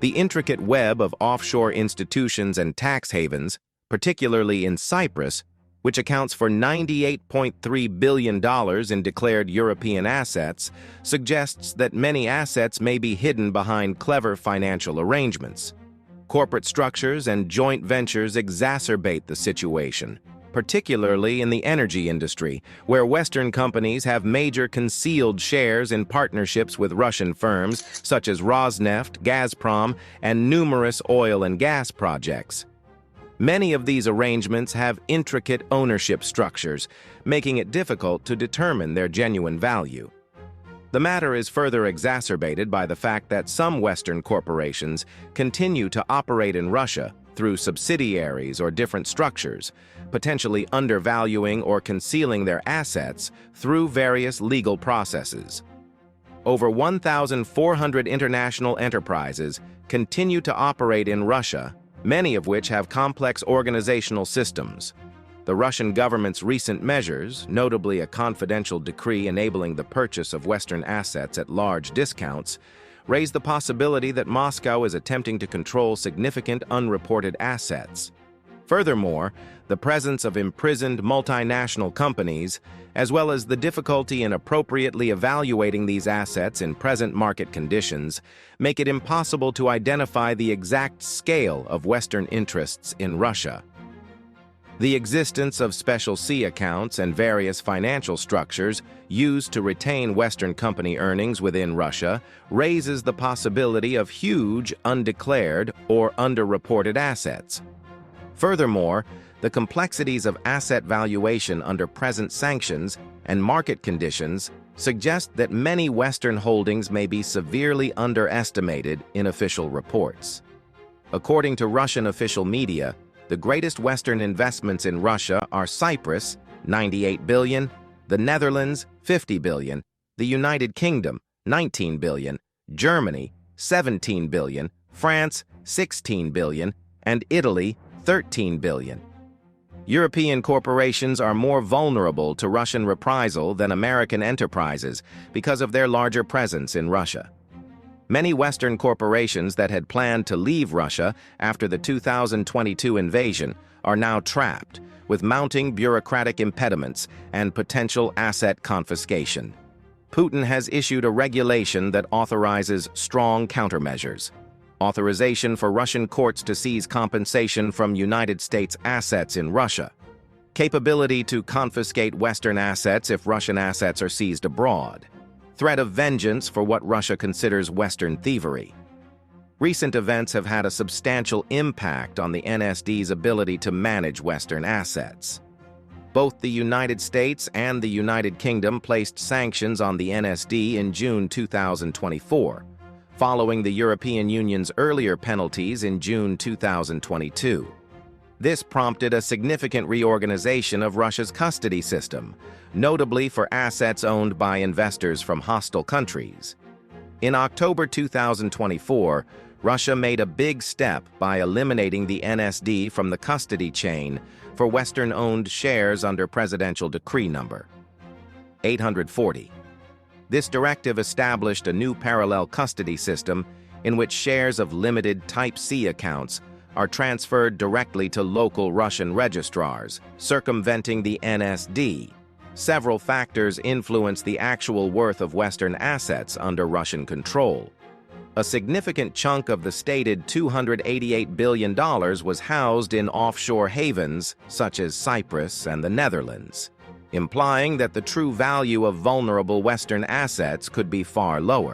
The intricate web of offshore institutions and tax havens, particularly in Cyprus, which accounts for $98.3 billion in declared European assets, suggests that many assets may be hidden behind clever financial arrangements. Corporate structures and joint ventures exacerbate the situation, particularly in the energy industry, where Western companies have major concealed shares in partnerships with Russian firms such as Rosneft, Gazprom, and numerous oil and gas projects. Many of these arrangements have intricate ownership structures, making it difficult to determine their genuine value. The matter is further exacerbated by the fact that some Western corporations continue to operate in Russia through subsidiaries or different structures, potentially undervaluing or concealing their assets through various legal processes. Over 1,400 international enterprises continue to operate in Russia, many of which have complex organizational systems. The Russian government's recent measures, notably a confidential decree enabling the purchase of Western assets at large discounts, raise the possibility that Moscow is attempting to control significant unreported assets. Furthermore, the presence of imprisoned multinational companies, as well as the difficulty in appropriately evaluating these assets in present market conditions, make it impossible to identify the exact scale of Western interests in Russia. The existence of Special C accounts and various financial structures used to retain Western company earnings within Russia raises the possibility of huge, undeclared, or underreported assets. Furthermore, the complexities of asset valuation under present sanctions and market conditions suggest that many Western holdings may be severely underestimated in official reports. According to Russian official media, the greatest Western investments in Russia are Cyprus, $98 billion, the Netherlands, $50 billion, the United Kingdom, $19 billion, Germany, $17 billion, France, $16 billion, and Italy, $13 billion. European corporations are more vulnerable to Russian reprisal than American enterprises because of their larger presence in Russia. Many Western corporations that had planned to leave Russia after the 2022 invasion are now trapped, with mounting bureaucratic impediments and potential asset confiscation. Putin has issued a regulation that authorizes strong countermeasures. Authorization for Russian courts to seize compensation from United States assets in Russia. Capability to confiscate Western assets if Russian assets are seized abroad. Threat of vengeance for what Russia considers Western thievery. Recent events have had a substantial impact on the NSD's ability to manage Western assets. Both the United States and the United Kingdom placed sanctions on the NSD in June 2024, following the European Union's earlier penalties in June 2022. This prompted a significant reorganization of Russia's custody system, notably for assets owned by investors from hostile countries. In October 2024, Russia made a big step by eliminating the NSD from the custody chain for Western-owned shares under Presidential Decree No. 840. This directive established a new parallel custody system in which shares of limited Type C accounts are transferred directly to local Russian registrars, circumventing the NSD. Several factors influence the actual worth of Western assets under Russian control. A significant chunk of the stated $288 billion was housed in offshore havens such as Cyprus and the Netherlands, implying that the true value of vulnerable Western assets could be far lower.